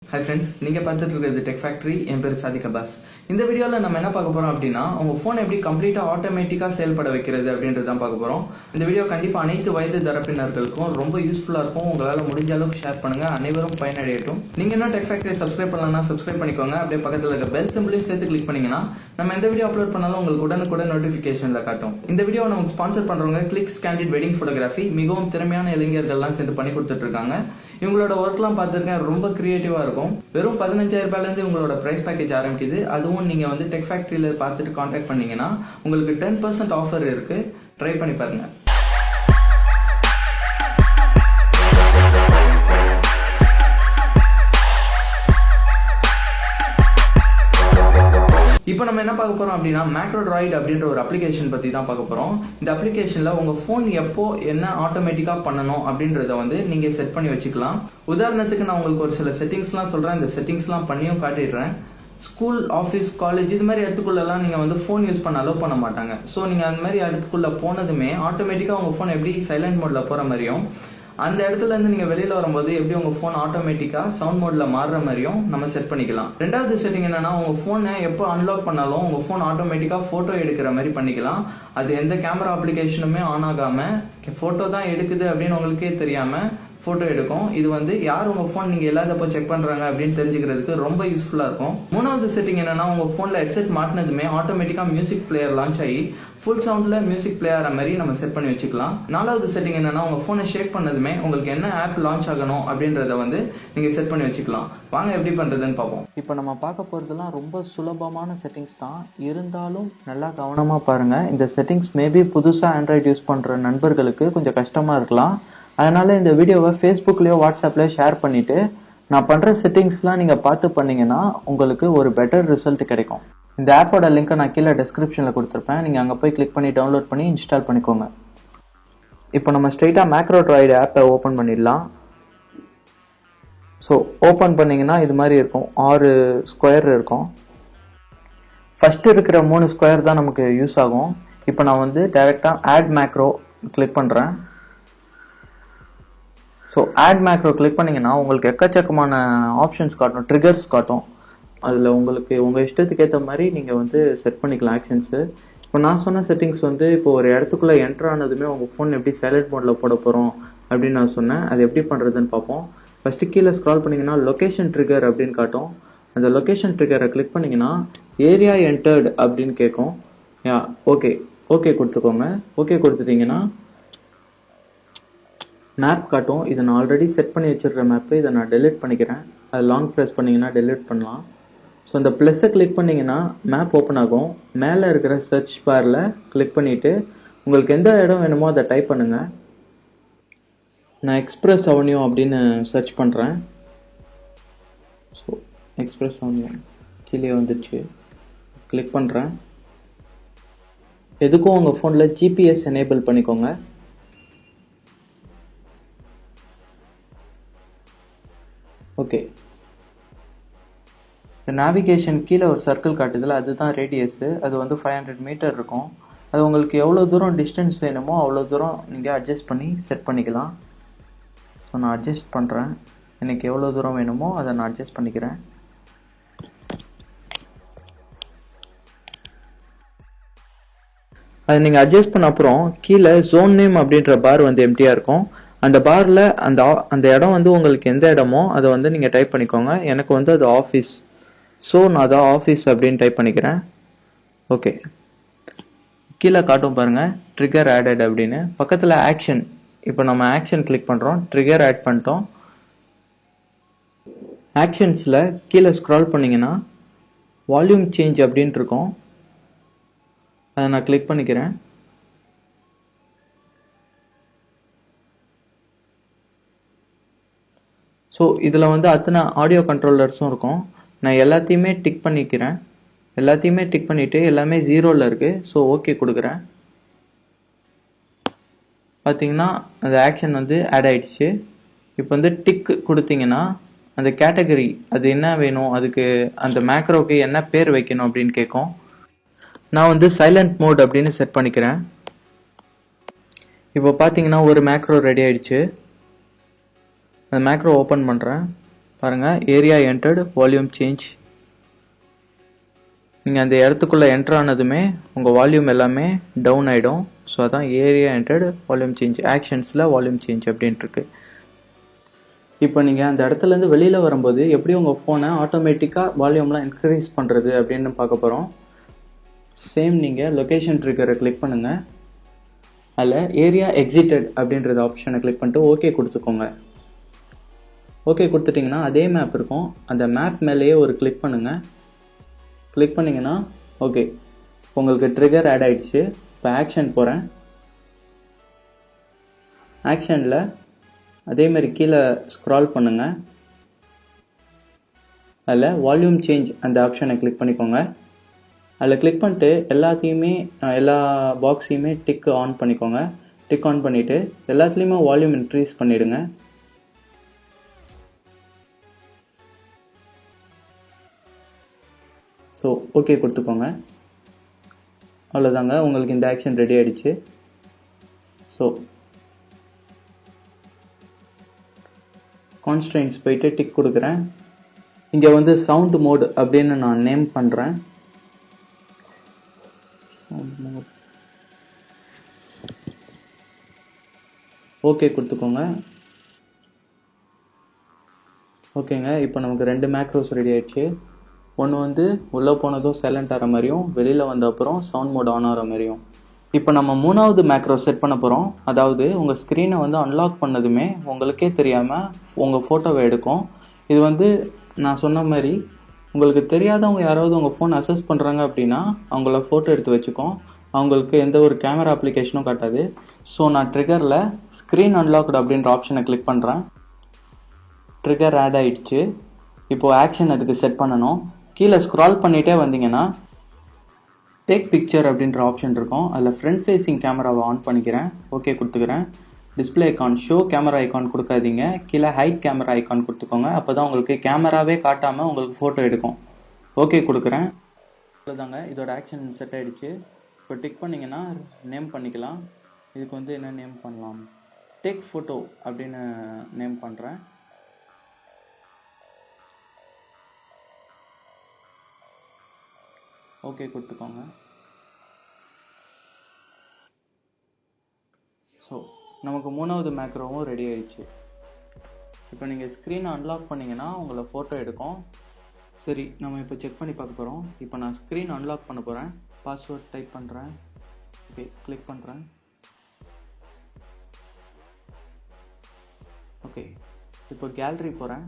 Hi friends, நீங்க பார்த்துட்டு இருக்கிறது டெக் ஃபேக்டரி. என் பேர் சாதிக் அப்பாஸ். இந்த வீடியோல நம்ம என்ன பார்க்க போறோம் அப்படின்னா உங்க போன் எப்படி கம்ப்ளீட்டா ஆட்டோமேட்டிக்கா செயல்பட வைக்கிறது அப்படின்றது தான் பார்க்க போறோம். இந்த வீடியோ கண்டிப்பா அனைத்து வயது தரப்பினர்களுக்கும் ரொம்ப யூஸ்ஃபுல்லா இருக்கும். உங்களால முடிஞ்ச அளவுக்கு ஷேர் பண்ணுங்க, அனைவரும் பயனடையட்டும். நீங்க என்ன டெக் ஃபேக்டரி சப்ஸ்கிரைப் பண்ணலன்னா சப்ஸ்கிரைப் பண்ணிக்கோங்க. அப்படியே பக்கத்துல இருக்க பெல் சிம்பிளையும் சேர்த்து கிளிக் பண்ணீங்கன்னா நம்ம எந்த வீடியோ அப்லோட் பண்ணாலும் உங்களுக்கு உடனுக்குடன் நோட்டிபிகேஷன்ல காட்டும். இந்த வீடியோ நமக்கு ஸ்பான்சர் பண்றவங்க கிளிக்ஸ் கேண்டிட் வெட்டிங் போட்டோகிராஃபி. மிகவும் திறமையான இளைஞர்கள்லாம் சேர்ந்து பண்ணி கொடுத்துட்டு இருக்காங்க. இவங்களோட ஒர்க்லாம் பார்த்துருக்கேன், ரொம்ப கிரியேட்டிவா இருக்கும். வெறும் 15,000 ரூபாயில இருந்து உங்களோட பிரைஸ் பேக்கேஜ் ஆரம்பிக்குது. அதுவும் நீங்க வந்து டெக் ஃபேக்டரியில பார்த்துட்டு கான்டாக்ட் பண்ணீங்கன்னா உங்களுக்கு 10% ஆஃபர் இருக்கு. ட்ரை பண்ணி பாருங்க. இப்போ நம்ம என்ன பார்க்க போறோம் அப்படின்னா மேக்ரோட்ராய்டு அப்படின்ற ஒரு அப்ளிகேஷன் பத்தி தான் பார்க்க போறோம். இந்த அப்ளிகேஷன்ல உங்க போன் எப்போ என்ன ஆட்டோமேட்டிக்கா பண்ணணும் அப்படின்றத வந்து நீங்க செட் பண்ணி வச்சுக்கலாம். உதாரணத்துக்கு நான் உங்களுக்கு ஒரு சில செட்டிங்ஸ்லாம் சொல்றேன். இந்த செட்டிங்ஸ்லாம் பண்ணியும் காட்டிடுறேன். ஸ்கூல், ஆஃபீஸ், காலேஜ் இது மாதிரி இடத்துக்குள்ளலாம் நீங்க வந்து போன் யூஸ் பண்ண அலோவ் பண்ண மாட்டாங்க. ஸோ நீங்க அந்த மாதிரி இடத்துக்குள்ள போனதுமே ஆட்டோமேட்டிக்கா உங்க போன் எப்படி சைலண்ட் மோட்ல போற மாதிரியும் அந்த இடத்துல இருந்து நீங்க வெளியில வரும்போது எப்படி உங்க போன் ஆட்டோமேட்டிக்கா சவுண்ட் மோட்ல மாறுற மாதிரியும் நம்ம செட் பண்ணிக்கலாம். ரெண்டாவது செட்டிங் என்னன்னா உங்க போனை எப்போ அன்லாக் பண்ணாலும் உங்க போன் ஆட்டோமேட்டிக்கா போட்டோ எடுக்கிற மாதிரி பண்ணிக்கலாம். அது எந்த கேமரா அப்ளிகேஷனுமே ஆன் ஆகாம போட்டோ தான் எடுக்குது அப்படின்னு உங்களுக்கே தெரியாம போட்டோ எடுக்கும். இது வந்து யார் உங்க போன் நீங்க இல்லாதப்போ செக் பண்றாங்க அப்படின்னு தெரிஞ்சுக்கிறதுக்கு ரொம்ப யூஸ்ஃபுல்லா இருக்கும். மூணாவது செட்டிங் என்னன்னா உங்க போன்ல ஹெட்செட் மாட்டினதுமே ஆட்டோமேட்டிக்கா மியூசிக் பிளேயர் லான்ச் ஆகி ஃபுல் சவுண்ட்ல மியூசிக் பிளேயர் மாதிரி நம்ம செட் பண்ணி வச்சுக்கலாம். நாலாவது செட்டிங் என்னன்னா உங்க போனை ஷேக் பண்ணதுமே உங்களுக்கு என்ன ஆப் லான்ச் ஆகணும் அப்படின்றத வந்து நீங்க செட் பண்ணி வச்சுக்கலாம். வாங்க எப்படி பண்றதுன்னு பார்ப்போம். இப்போ நம்ம பார்க்க போகிறதுலாம் ரொம்ப சுலபமான செட்டிங்ஸ் தான். இருந்தாலும் நல்லா கவனமாக பாருங்கள். இந்த செட்டிங்ஸ் மேபி புதுசாக ஆண்ட்ராய்டு யூஸ் பண்ணுற நண்பர்களுக்கு கொஞ்சம் கஷ்டமாக இருக்கலாம். அதனால இந்த வீடியோவை ஃபேஸ்புக்லேயோ வாட்ஸ்அப்லேயோ ஷேர் பண்ணிவிட்டு நான் பண்ணுற செட்டிங்ஸ்லாம் நீங்கள் பார்த்து பண்ணிங்கன்னா உங்களுக்கு ஒரு பெட்டர் ரிசல்ட் கிடைக்கும். இந்த ஆப்போட லிங்க்கை நான் கீழே டிஸ்கிரிப்ஷனில் கொடுத்துருப்பேன். நீங்கள் அங்கே போய் கிளிக் பண்ணி டவுன்லோட் பண்ணி இன்ஸ்டால் பண்ணிக்கோங்க. இப்போ நம்ம ஸ்ட்ரெயிட்டாக மேக்ரோட்ராய்டு ஆப்பை ஓப்பன் பண்ணிடலாம். ஸோ ஓப்பன் பண்ணிங்கன்னா இது மாதிரி இருக்கும். 6 ஸ்கொயர் இருக்கும். ஃபஸ்ட்டு இருக்கிற 3 ஸ்கொயர் தான் நமக்கு யூஸ் ஆகும். இப்போ நான் வந்து டைரெக்டாக ஆட் மேக்ரோ கிளிக் பண்ணுறேன். ஸோ ஆட் மேக்ரோ கிளிக் பண்ணிங்கன்னா உங்களுக்கு எக்கச்சக்கமான ஆப்ஷன்ஸ் காட்டும், ட்ரிகர்ஸ் காட்டும். அதில் உங்களுக்கு உங்கள் இஷ்டத்துக்கு ஏற்ற மாதிரி நீங்கள் வந்து செட் பண்ணிக்கலாம் ஆக்ஷன்ஸு. இப்போ நான் சொன்ன செட்டிங்ஸ் வந்து இப்போ ஒரு இடத்துக்குள்ளே என்ட்ரு ஆனதுமே உங்கள் ஃபோன் எப்படி சைலண்ட் மோடில் போட போகிறோம் அப்படின்னு நான் சொன்னேன். அது எப்படி பண்ணுறதுன்னு பார்ப்போம். ஃபஸ்ட்டு கீழே ஸ்க்ரால் பண்ணிங்கன்னா லொக்கேஷன் ட்ரிகர் அப்படின்னு காட்டும். அந்த லொக்கேஷன் ட்ரிகரை கிளிக் பண்ணிங்கன்னா ஏரியா என்டர்டு அப்படின்னு கேட்கும். ஓகே கொடுத்துக்கோங்க. ஓகே கொடுத்துட்டிங்கன்னா மேப் காட்டும். இதை நான் ஆல்ரெடி செட் பண்ணி வச்சிருக்கிற மேப்பு. இதை நான் டெலிட் பண்ணிக்கிறேன். அது லாங் ப்ரெஸ் பண்ணிங்கன்னா டெலிட் பண்ணலாம். ஸோ இந்த ப்ளஸ்ஸை கிளிக் பண்ணிங்கன்னா மேப் ஓப்பன் ஆகும். மேலே இருக்கிற சர்ச் பாரில் கிளிக் பண்ணிவிட்டு உங்களுக்கு எந்த இடம் வேணுமோ அதை டைப் பண்ணுங்கள். நான் எக்ஸ்பிரஸ் அவென்யூ அப்படின்னு சர்ச் பண்ணுறேன். ஸோ எக்ஸ்பிரஸ் அவென்யூ கீழே வந்துடுச்சு. கிளிக் பண்ணுறேன். எதுக்கும் உங்கள் ஃபோனில் ஜிபிஎஸ் எனேபிள் பண்ணிக்கோங்க. ஓகே, இந்த நேவிகேஷன் கீழே ஒரு சர்க்கிள் காட்டுதில்ல, அதுதான் ரேடியஸு. அது வந்து 500 மீட்டர் இருக்கும். அது உங்களுக்கு எவ்வளோ தூரம் டிஸ்டன்ஸ் வேணுமோ அவ்வளோ தூரம் நீங்கள் அட்ஜஸ்ட் பண்ணி செட் பண்ணிக்கலாம். ஸோ நான் அட்ஜஸ்ட் பண்ணுறேன். எனக்கு எவ்வளோ தூரம் வேணுமோ அதை நான் அட்ஜஸ்ட் பண்ணிக்கிறேன். அதை நீங்கள் அட்ஜஸ்ட் பண்ண அப்புறம் கீழே ஜோன் நேம் அப்படின்ற பார் வந்து எம்டியாக இருக்கும். அந்த பாரில் அந்த இடம் வந்து உங்களுக்கு எந்த இடமோ அதை வந்து நீங்கள் டைப் பண்ணிக்கோங்க. எனக்கு வந்து அது ஆஃபீஸ். ஸோ நான் அதை ஆஃபீஸ் அப்படின்னு டைப் பண்ணிக்கிறேன். ஓகே, கீழே காட்டும் பாருங்கள் ட்ரிகர் ஆடட் அப்படின்னு. பக்கத்தில் ஆக்ஷன். இப்போ நம்ம ஆக்ஷன் கிளிக் பண்ணுறோம். ட்ரிகர் ஆட் பண்ணிட்டோம். ஆக்ஷன்ஸில் கீழே ஸ்க்ரால் பண்ணிங்கன்னா வால்யூம் சேஞ்ச் அப்படின்ட்டு இருக்கும். அதை நான் கிளிக் பண்ணிக்கிறேன். ஸோ இதில் வந்து அத்தனை ஆடியோ கண்ட்ரோலர்ஸும் இருக்கும். நான் எல்லாத்தையுமே டிக் பண்ணிக்கிறேன். எல்லாத்தையுமே டிக் பண்ணிவிட்டு எல்லாமே 0ல் இருக்குது. ஸோ ஓகே கொடுக்குறேன். பார்த்தீங்கன்னா அந்த ஆக்ஷன் வந்து ஆட் ஆகிடுச்சு. இப்போ வந்து டிக் கொடுத்தீங்கன்னா அந்த கேட்டகரி அது என்ன வேணும், அதுக்கு அந்த மேக்ரோக்கு என்ன பேர் வைக்கணும் அப்படின்னு கேட்கும். நான் வந்து சைலண்ட் மோட் அப்படின்னு செட் பண்ணிக்கிறேன். இப்போ பார்த்தீங்கன்னா ஒரு மேக்ரோ ரெடி ஆயிடுச்சு. அந்த மேக்ரோ ஓப்பன் பண்ணுறேன். பாருங்கள் ஏரியா என்டர்டு வால்யூம் சேஞ்ச். நீங்கள் அந்த இடத்துக்குள்ளே என்டர் ஆனதுமே உங்கள் வால்யூம் எல்லாமே டவுன் ஆகிடும். ஸோ அதான் ஏரியா என்டர்டு வால்யூம் சேஞ்ச், ஆக்ஷன்ஸில் வால்யூம் சேஞ்ச் அப்படின்ட்டுருக்கு. இப்போ நீங்கள் அந்த இடத்துலேருந்து வெளியில் வரும்போது எப்படி உங்கள் ஃபோனை ஆட்டோமேட்டிக்காக வால்யூம்லாம் இன்க்ரீஸ் பண்ணுறது அப்படின்னு பார்க்க போகிறோம். சேம் நீங்கள் லொக்கேஷன் ட்ரிகரை கிளிக் பண்ணுங்கள். அதில் ஏரியா எக்ஸிட்டட் அப்படின்றது ஆப்ஷனை கிளிக் பண்ணிட்டு ஓகே கொடுத்துக்கோங்க. ஓகே கொடுத்துட்டிங்கன்னா அதே மேப் இருக்கும். அந்த மேப் மேலேயே ஒரு கிளிக் பண்ணுங்கள். கிளிக் பண்ணிங்கன்னா ஓகே உங்களுக்கு ட்ரிகர் ஆட் ஆகிடுச்சு. இப்போ ஆக்ஷன் போகிறேன். ஆக்ஷனில் அதேமாதிரி கீழே ஸ்க்ரால் பண்ணுங்கள். அதில் வால்யூம் சேஞ்ச் அந்த ஆப்ஷனை கிளிக் பண்ணிக்கோங்க. அதில் கிளிக் பண்ணிட்டு எல்லா பாக்ஸையுமே டிக் ஆன் பண்ணிக்கோங்க. டிக் ஆன் பண்ணிவிட்டு எல்லாத்துலேயுமே வால்யூம் இன்க்ரீஸ் பண்ணிவிடுங்க. ஸோ ஓகே கொடுத்துக்கோங்க. அவ்வளோதாங்க, உங்களுக்கு இந்த ஆக்ஷன் ரெடி ஆகிடுச்சு. ஸோ கான்ஸ்ட்ரெயின்ஸ் போயிட்டு டிக் கொடுக்குறேன். இங்கே வந்து சவுண்ட் மோட் அப்படின்னு நான் நேம் பண்ணுறேன். ஓகே கொடுத்துக்கோங்க. ஓகேங்க, இப்போ நமக்கு 2 மேக்ரோஸ் ரெடி ஆயிடுச்சு. ஒன்று வந்து உள்ளே போனதும் சைலண்ட் ஆகிற மாதிரியும், வெளியில் வந்த அப்புறம் சவுண்ட் மோட் ஆன் ஆகிற மாதிரியும். இப்போ நம்ம 3வது மேக்ரோ செட் பண்ண போகிறோம். அதாவது உங்கள் ஸ்க்ரீனை வந்து அன்லாக் பண்ணதுமே உங்களுக்கே தெரியாமல் உங்கள் ஃபோட்டோவை எடுக்கும். இது வந்து நான் சொன்ன மாதிரி உங்களுக்கு தெரியாதவங்க யாராவது உங்கள் ஃபோன் அக்சஸ் பண்ணுறாங்க அப்படின்னா அவங்கள ஃபோட்டோ எடுத்து வச்சுக்கோம். அவங்களுக்கு எந்த ஒரு கேமரா அப்ளிகேஷனும் காட்டாது. ஸோ நான் ட்ரிகரில் ஸ்க்ரீன் அன்லாக்டு அப்படின்ற ஆப்ஷனை கிளிக் பண்ணுறேன். ட்ரிகர் ஆட் ஆகிடுச்சு. இப்போது ஆக்ஷன் அதுக்கு செட் பண்ணணும். கீழே ஸ்க்ரால் பண்ணிகிட்டே வந்தீங்கன்னா டேக் பிக்சர் அப்படின்ற ஆப்ஷன் இருக்கும். அதில் ஃப்ரண்ட் ஃபேஸிங் கேமராவை ஆன் பண்ணிக்கிறேன். ஓகே கொடுத்துக்கிறேன். Display icon show camera icon கொடுக்காதீங்க. கீழே ஹைட் கேமரா ஐக்கான் கொடுத்துக்கோங்க. அப்போ தான் உங்களுக்கு கேமராவே காட்டாமல் உங்களுக்கு ஃபோட்டோ எடுக்கும். ஓகே கொடுக்குறேன். அவ்வளோதாங்க, இதோட ஆக்ஷன் செட் ஆகிடுச்சு. இப்போ டிக் பண்ணிங்கன்னா நேம் பண்ணிக்கலாம். இதுக்கு வந்து என்ன நேம் பண்ணலாம், டேக் ஃபோட்டோ அப்படின்னு நேம் பண்ணுறேன். ஓகே கொடுத்துக்கோங்க. ஸோ நமக்கு 3வது மேக்ரோவும் ரெடி ஆயிடுச்சு. இப்போ நீங்கள் ஸ்க்ரீனை அன்லாக் பண்ணிங்கன்னா உங்களை ஃபோட்டோ எடுக்கும். சரி, நம்ம இப்போ செக் பண்ணி பார்க்க போகிறோம். இப்போ நான் ஸ்க்ரீன் அன்லாக் பண்ண போகிறேன். பாஸ்வேர்ட் டைப் பண்ணுறேன். ஓகே கிளிக் பண்ணுறேன். ஓகே இப்போ கேலரி போகிறேன்.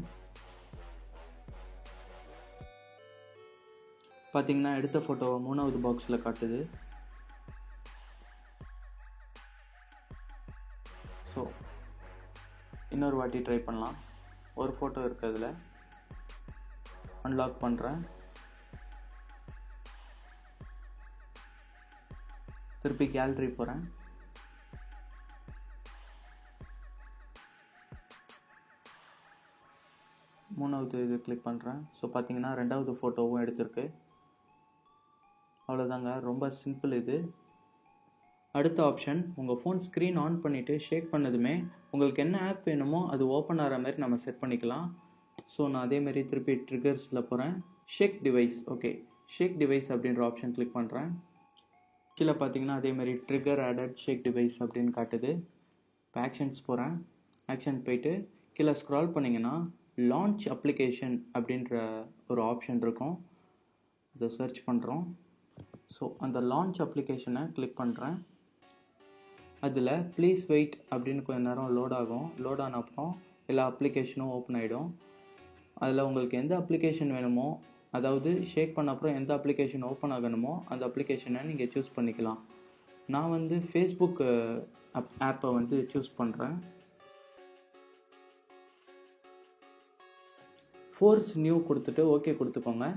பார்த்தீங்கன்னா எடுத்த ஃபோட்டோவை 3வது பாக்ஸில் காட்டுது. ஸோ இன்னொரு வாட்டி ட்ரை பண்ணலாம். ஒரு ஃபோட்டோ இருக்குது, அதில் அன்லாக் பண்ணுறேன். திருப்பி கேலரி போகிறேன். மூணாவது இது கிளிக் பண்ணுறேன். ஸோ பார்த்தீங்கன்னா 2வது ஃபோட்டோவும் எடுத்திருக்கு. அவ்வளோதாங்க, ரொம்ப சிம்பிள் இது. அடுத்த ஆப்ஷன், உங்கள் ஃபோன் ஸ்க்ரீன் ஆன் பண்ணிவிட்டு ஷேக் பண்ணதுமே உங்களுக்கு என்ன ஆப் வேணுமோ அது ஓப்பன் ஆகிற மாதிரி நம்ம செட் பண்ணிக்கலாம். ஸோ நான் அதேமாரி திருப்பி ட்ரிகர்ஸில் போகிறேன். ஷேக் டிவைஸ். ஓகே ஷேக் டிவைஸ் அப்படின்ற ஆப்ஷன் கிளிக் பண்ணுறேன். கீழே பார்த்தீங்கன்னா அதேமாதிரி ட்ரிகர் ஆடட் ஷேக் டிவைஸ் அப்படின்னு காட்டுது. இப்போ ஆக்ஷன்ஸ் போகிறேன். ஆக்ஷன் போயிட்டு கீழே ஸ்க்ரால் பண்ணிங்கன்னா லான்ச் அப்ளிகேஷன் அப்படின்ற ஒரு ஆப்ஷன் இருக்கும். அதை சர்ச் பண்ணுறோம். ஸோ அந்த லான்ச் அப்ளிகேஷனை கிளிக் பண்ணுறேன். அதில் ப்ளீஸ் வெயிட் அப்படின்னு கொஞ்சம் நேரம் லோட் ஆகும். லோட் ஆன அப்புறம் எல்லா அப்ளிகேஷனும் ஓப்பன் ஆகிடும். அதில் உங்களுக்கு எந்த அப்ளிகேஷன் வேணுமோ, அதாவது ஷேக் பண்ண அப்புறம் எந்த அப்ளிகேஷன் ஓப்பன் ஆகணுமோ அந்த அப்ளிகேஷனை நீங்கள் சூஸ் பண்ணிக்கலாம். நான் வந்து ஃபேஸ்புக் ஆப்பை வந்து சூஸ் பண்ணுறேன். ஃபோர்ஸ் நியூ கொடுத்துட்டு ஓகே கொடுத்துக்கோங்க.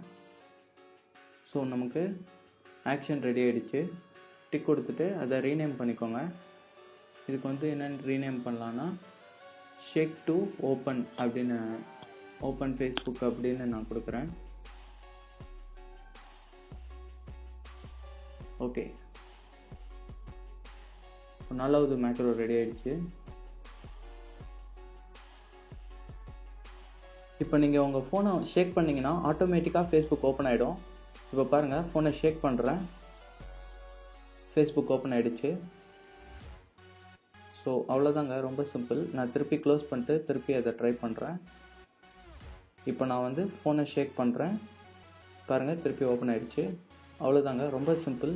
ஸோ நமக்கு ஆக்ஷன் ரெடி ஆகிடுச்சு. டிக் கொடுத்துட்டு அதை ரீநேம் பண்ணிக்கோங்க. இதுக்கு வந்து என்னென்னு ரீநேம் பண்ணலான்னா ஷேக் டு ஓப்பன் அப்படின்னு, ஓப்பன் ஃபேஸ்புக் அப்படின்னு நான் கொடுக்குறேன். ஓகே, 4வது மேக்ரோ ரெடி ஆகிடுச்சு. இப்போ நீங்கள் உங்கள் ஃபோனை ஷேக் பண்ணிங்கன்னா ஆட்டோமேட்டிக்காக ஃபேஸ்புக் ஓப்பன் ஆகிடும். இப்போ பாருங்கள், ஃபோனை ஷேக் பண்ணுறேன், ஃபேஸ்புக் ஓப்பன் ஆகிடுச்சு. ஸோ அவ்வளோதாங்க, ரொம்ப சிம்பிள். நான் திருப்பி க்ளோஸ் பண்ணிட்டு திருப்பி அதை ட்ரை பண்ணுறேன். இப்போ நான் வந்து ஃபோனை ஷேக் பண்ணுறேன், பாருங்கள் திருப்பி ஓப்பன் ஆகிடுச்சு. அவ்வளோதாங்க, ரொம்ப சிம்பிள்.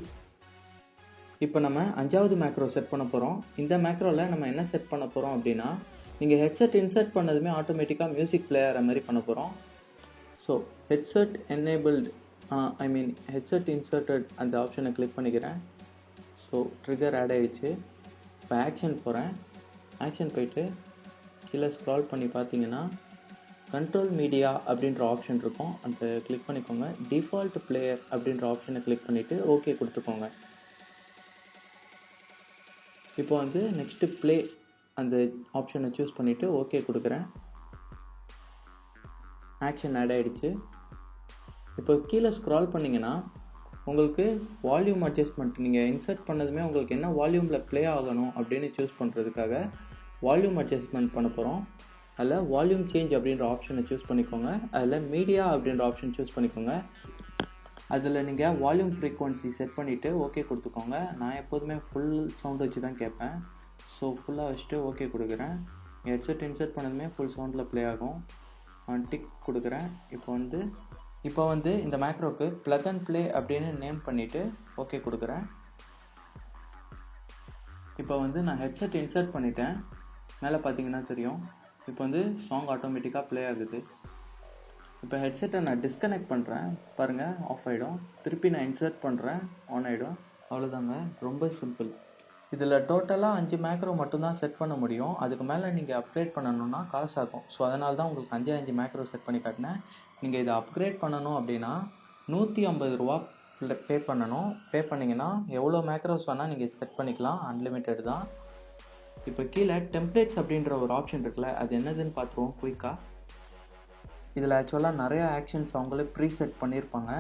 இப்போ நம்ம 5வது மேக்ரோ செட் பண்ண போகிறோம். இந்த மேக்ரோவில் நம்ம என்ன செட் பண்ண போகிறோம் அப்படின்னா, நீங்கள் ஹெட்செட் இன்சர்ட் பண்ணதுமே ஆட்டோமேட்டிக்காக மியூசிக் ப்ளே ஆகிற மாதிரி பண்ண போகிறோம். So headset enabled headset inserted அந்த ஆப்ஷனை கிளிக் பண்ணிக்கிறேன். ஸோ ட்ரிகர் ஆட் ஆகிடுச்சு. இப்போ ஆக்ஷன் போகிறேன். ஆக்ஷன் போயிட்டு கீழே ஸ்க்ரால் பண்ணி பார்த்தீங்கன்னா கண்ட்ரோல் மீடியா அப்படின்ற ஆப்ஷன் இருக்கும், அந்த கிளிக் பண்ணிக்கோங்க. டிஃபால்ட் பிளேயர் அப்படின்ற ஆப்ஷனை கிளிக் பண்ணிவிட்டு ஓகே கொடுத்துக்கோங்க. இப்போ வந்து நெக்ஸ்ட்டு ப்ளே அந்த ஆப்ஷனை சூஸ் பண்ணிவிட்டு ஓகே கொடுக்குறேன். ஆக்ஷன் ஆட் ஆகிடுச்சு. இப்போ கீழே ஸ்க்ரால் பண்ணிங்கன்னா உங்களுக்கு வால்யூம் அட்ஜஸ்ட்மெண்ட், நீங்கள் இன்சர்ட் பண்ணதுமே உங்களுக்கு என்ன வால்யூமில் ப்ளே ஆகணும் அப்படின்னு சூஸ் பண்ணுறதுக்காக வால்யூம் அட்ஜஸ்ட்மெண்ட் பண்ண போகிறோம். அதில் வால்யூம் சேஞ்ச் அப்படின்ற ஆப்ஷனை சூஸ் பண்ணிக்கோங்க. அதில் மீடியா அப்படின்ற ஆப்ஷன் சூஸ் பண்ணிக்கோங்க. அதில் நீங்கள் வால்யூம் ஃப்ரீக்வன்சி செட் பண்ணிவிட்டு ஓகே கொடுத்துக்கோங்க. நான் எப்போதுமே ஃபுல் சவுண்ட் வச்சு தான் கேட்பேன். ஸோ ஃபுல்லாக வச்சுட்டு ஓகே கொடுக்குறேன். ஹெட்செட் இன்சர்ட் பண்ணதுமே ஃபுல் சவுண்டில் ப்ளே ஆகும். டிக் கொடுக்குறேன். இப்போ வந்து இந்த மேக்ரோக்கு ப்ளக் அண்ட் ப்ளே அப்படின்னு நேம் பண்ணிவிட்டு ஓகே கொடுக்குறேன். இப்போ வந்து நான் ஹெட்செட் இன்சர்ட் பண்ணிட்டேன். மேலே பார்த்தீங்கன்னா தெரியும், இப்போ வந்து சாங் ஆட்டோமேட்டிக்காக ப்ளே ஆகுது. இப்போ ஹெட்செட்டை நான் டிஸ்கனெக்ட் பண்ணுறேன், பாருங்கள் ஆஃப் ஆகிடும். திருப்பி நான் இன்சர்ட் பண்ணுறேன், ஆன் ஆகிடும். அவ்வளோதாங்க, ரொம்ப சிம்பிள். இதில் டோட்டலாக 5 மேக்ரோ மட்டும்தான் செட் பண்ண முடியும். அதுக்கு மேலே நீங்கள் அப்கிரேட் பண்ணணுன்னா காசு ஆகும். ஸோ அதனால தான் உங்களுக்கு 5 மேக்ரோ செட் பண்ணி காட்டினேன். நீங்கள் இதை அப்கிரேட் பண்ணணும் அப்படின்னா 150 ரூபா பே பண்ணணும். பே பண்ணிங்கன்னா எவ்வளோ மேக்ரோஸ் வேணால் நீங்கள் செட் பண்ணிக்கலாம், அன்லிமிட்டெட் தான். இப்போ கீழே டெம்ப்ளேட்ஸ் அப்படின்ற ஒரு ஆப்ஷன் இருக்குல்ல, அது என்னதுன்னு பார்த்துருவோம் குயிக்காக. இதில் ஆக்சுவலாக நிறைய ஆக்ஷன்ஸ் அவங்களே ப்ரீசெட் பண்ணியிருப்பாங்க.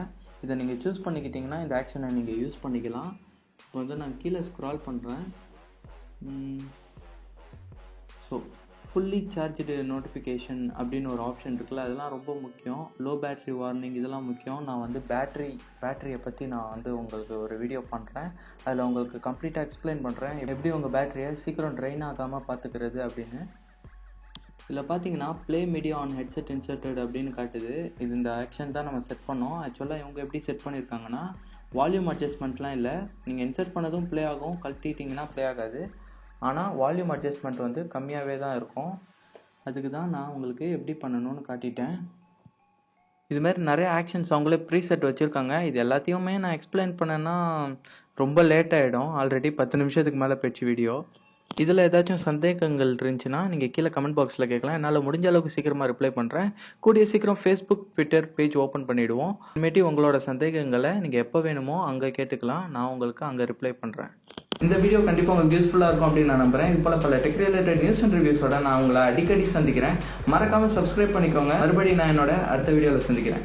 இதை நீங்கள் சூஸ் பண்ணிக்கிட்டிங்கன்னா இந்த ஆக்ஷனை நீங்கள் யூஸ் பண்ணிக்கலாம். இப்போ வந்து நான் கீழே ஸ்க்ரால் பண்ணுறேன். ஸோ ஃபுல்லி சார்ஜ்டு நோட்டிஃபிகேஷன் அப்படின்னு ஒரு ஆப்ஷன் இருக்குல்ல, அதெல்லாம் ரொம்ப முக்கியம். லோ பேட்ரி வார்னிங் இதெல்லாம் முக்கியம். நான் வந்து பேட்டரியை பற்றி நான் வந்து உங்களுக்கு ஒரு வீடியோ பண்ணுறேன். அதில் உங்களுக்கு கம்ப்ளீட்டாக எக்ஸ்பிளைன் பண்ணுறேன், எப்படி உங்கள் பேட்டரியை சீக்கிரம் ட்ரெயின் ஆகாமல் பார்த்துக்கிறது அப்படின்னு. இதில் பார்த்தீங்கன்னா play media on headset inserted அப்படின்னு காட்டுது. இது இந்த ஆக்ஷன் தான் நம்ம செட் பண்ணோம். ஆக்சுவலாக இவங்க எப்படி செட் பண்ணியிருக்காங்கன்னா, வால்யூம் அட்ஜஸ்ட்மெண்ட்லாம் இல்லை. நீங்கள் இன்சர்ட் பண்ணதும் ப்ளே ஆகும், கழட்டிட்டிங்கன்னா ப்ளே ஆகாது. ஆனால் வால்யூம் அட்ஜஸ்ட்மெண்ட் வந்து கம்மியாகவே தான் இருக்கும். அதுக்கு தான் நான் உங்களுக்கு எப்படி பண்ணணும்னு காட்டிட்டேன். இதுமாரி நிறைய ஆக்ஷன்ஸ் அவங்களே ப்ரீசெட் வச்சுருக்காங்க. இது எல்லாத்தையுமே நான் எக்ஸ்பிளைன் பண்ணேன்னா ரொம்ப லேட் ஆகிடும். ஆல்ரெடி 10 நிமிஷத்துக்கு மேலே போயிடுச்சு வீடியோ. இதில் ஏதாச்சும் சந்தேகங்கள் இருந்துச்சுன்னா நீங்கள் கீழே கமெண்ட் பாக்ஸில் கேட்கலாம். என்னால் முடிஞ்ச அளவுக்கு சீக்கிரமாக ரிப்ளை பண்ணுறேன். கூடிய சீக்கிரம் ஃபேஸ்புக், ட்விட்டர் பேஜ் ஓப்பன் பண்ணிவிடுவோம். இனிமேட்டு உங்களோட சந்தேகங்களை நீங்கள் எப்போ வேணுமோ அங்கே கேட்டுக்கலாம். நான் உங்களுக்கு அங்கே ரிப்ளை பண்ணுறேன். இந்த வீடியோ கண்டிப்பாக உங்களுக்கு யூஸ்ஃபுல்லாக இருக்கும் அப்படின்னு நான் நம்புறேன். இது போல பல டெக் ரிலேட்டட் நியூஸ் அண்ட் ரிவ்யூஸோட நான் உங்களை அடிக்கடி சந்திக்கிறேன். மறக்காமல் சப்ஸ்கிரைப் பண்ணிக்கோங்க. மறுபடியும் நான் என்னோட அடுத்த வீடியோவில் சந்திக்கிறேன்.